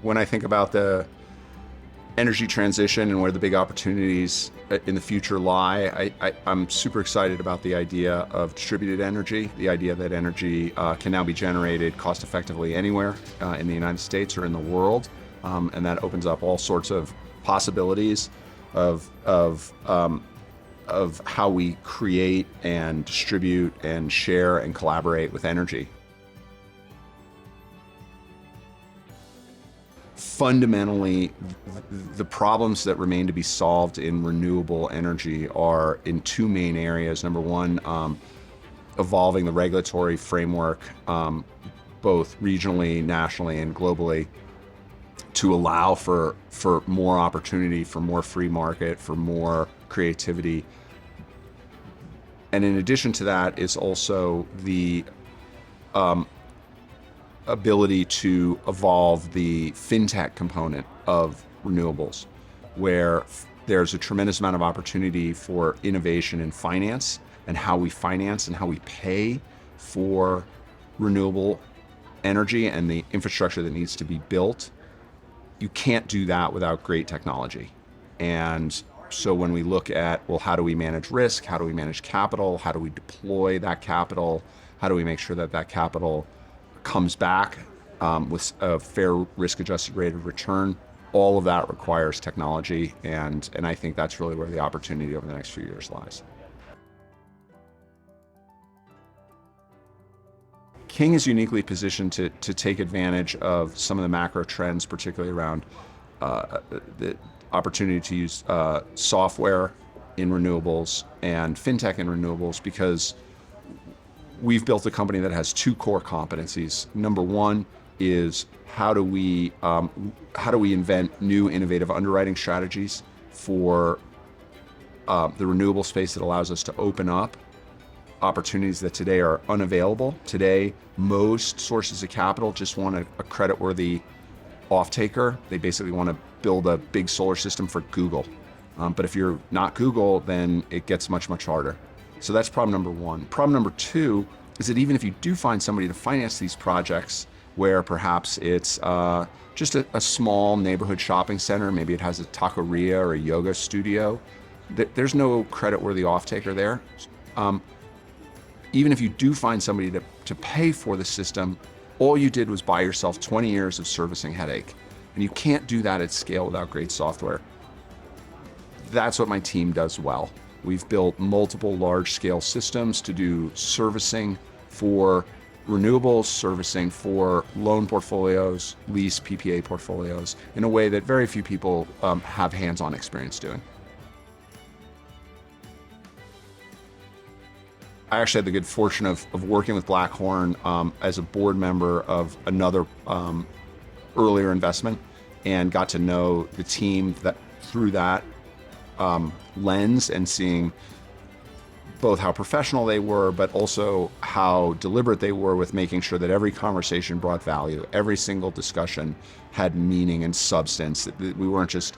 when I think about the energy transition and where the big opportunities in the future lie, I'm super excited about the idea of distributed energy, the idea that energy can now be generated cost effectively anywhere in the United States or in the world. And that opens up all sorts of possibilities of how we create and distribute and share and collaborate with energy. Fundamentally, the problems that remain to be solved in renewable energy are in two main areas. Number one, evolving the regulatory framework, both regionally, nationally, and globally, to allow for more opportunity, for more free market, for more creativity. And in addition to that is also the ability to evolve the fintech component of renewables, where there's a tremendous amount of opportunity for innovation in finance and how we finance and how we pay for renewable energy and the infrastructure that needs to be built. You can't do that without great technology. And so when we look at, well, how do we manage risk? How do we manage capital? How do we deploy that capital? How do we make sure that that capital comes back with a fair risk-adjusted rate of return? All of that requires technology, and I think that's really where the opportunity over the next few years lies. King is uniquely positioned to take advantage of some of the macro trends, particularly around the opportunity to use software in renewables and fintech in renewables, because we've built a company that has two core competencies. Number one is how do we invent new innovative underwriting strategies for the renewable space that allows us to open up opportunities that today are unavailable. Today, most sources of capital just want a creditworthy off-taker. They basically want to build a big solar system for Google. But if you're not Google, then it gets much, much harder. So that's problem number one. Problem number two is that even if you do find somebody to finance these projects, where perhaps it's just a small neighborhood shopping center, maybe it has a taqueria or a yoga studio, there's no creditworthy off-taker there. Even if you do find somebody to pay for the system, all you did was buy yourself 20 years of servicing headache. And you can't do that at scale without great software. That's what my team does well. We've built multiple large-scale systems to do servicing for renewables, servicing for loan portfolios, lease PPA portfolios, in a way that very few people have hands-on experience doing. I actually had the good fortune of working with Blackhorn as a board member of another earlier investment, and got to know the team through that lens, and seeing both how professional they were, but also how deliberate they were with making sure that every conversation brought value, every single discussion had meaning and substance, that we weren't just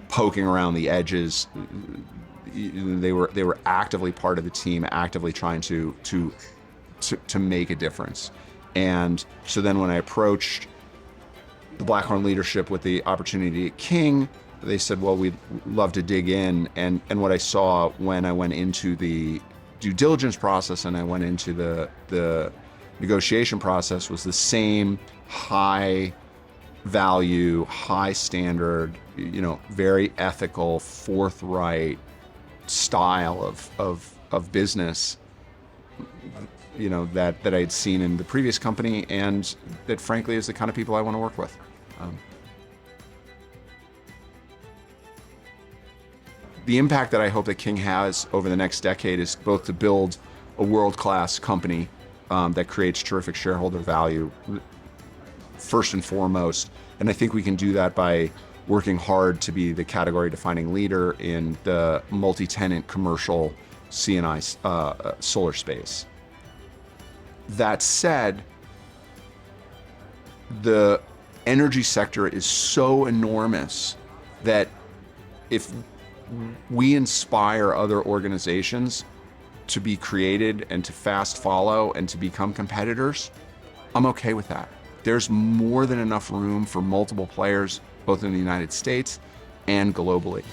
poking around the edges. They were actively part of the team, actively trying to make a difference. And so then when I approached the Blackhorn leadership with the opportunity at King, they said, well, we'd love to dig in. And what I saw when I went into the due diligence process and I went into the negotiation process was the same high value, high standard, very ethical, forthright style of business, that I had seen in the previous company, and that frankly is the kind of people I want to work with. The impact that I hope that King has over the next decade is both to build a world-class company that creates terrific shareholder value, first and foremost. And I think we can do that by working hard to be the category-defining leader in the multi-tenant commercial C&I solar space. That said, the energy sector is so enormous that if we inspire other organizations to be created and to fast follow and to become competitors, I'm okay with that. there's more than enough room for multiple players, both in the United States and globally.